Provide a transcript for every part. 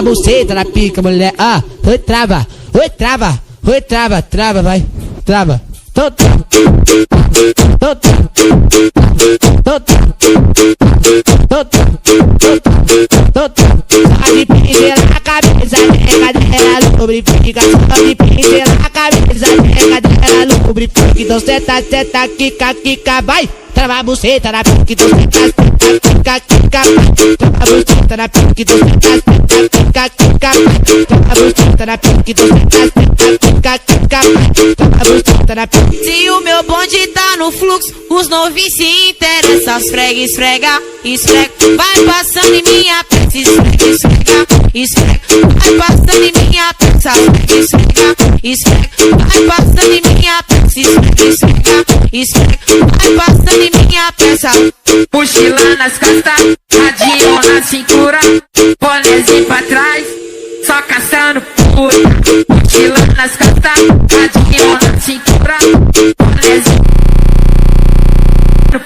buceta na pica, mulher. Oi, trava, trava, vai, trava. Só de pincelar a cabeça, nega dela lubrifica. Só de pincelar a cabeça, nega dela lubrifica. Então senta, quica, vai. Trava a buceta na pica, então senta, quica. Trava a buceta na pica, então senta, quica. Trava a buceta na pica, então senta, quica. Trava a buceta na pica. Se o meu bonde tá no fluxo, os novinhos se interessam. Esfrega, vai passando em minha peça. Esfrega, vai passando em minha peça. Esfrega, vai passando em minha peça. Esfrega, vai passando em minha peça. Mochila nas costas, radinho na cintura, bonezinho pra trás, só caçando puta. Mochila nas costas, radinho na cintura, bonezinho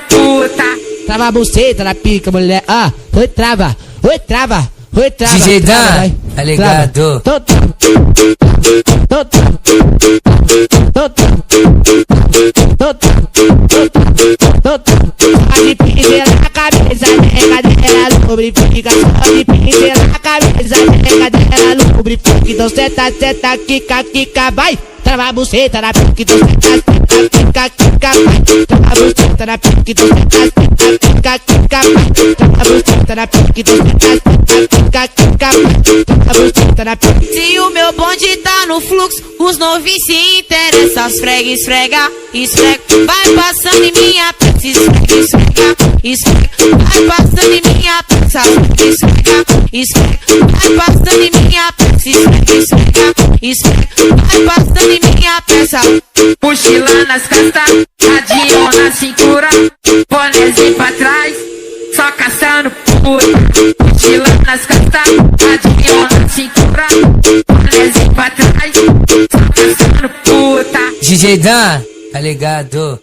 puta. Trava a buceta na pica, mulher. Oi, trava. DJ Dan, vai, tá ligado? Só de pincelar a cabeça, nega dela lubrifica. Só de pincelar a cabeça, nega dela lubrifica. Então senta, quica, vai. Trava a buceta na pica, então senta, quica, vai. Trava a buceta na pica, então senta, quica, vai. Trava a buceta na pica, então senta, quica, vai. Trava a buceta na pica. Se o meu bonde tá no fluxo, os novinhos se interessam. Esfrega, vai passando em minha peça. Esfrega, vai passando em minha peça. Esfrega, vai passando em minha peça. Esfrega, vai passando em minha peça. Mochila nas costas, radinho na cintura, bonezinho pra trás, só caçando puta. Mochila nas costas, radinho na cintura, bonezinho pra trás, só caçando puta. DJ Dan, tá ligado?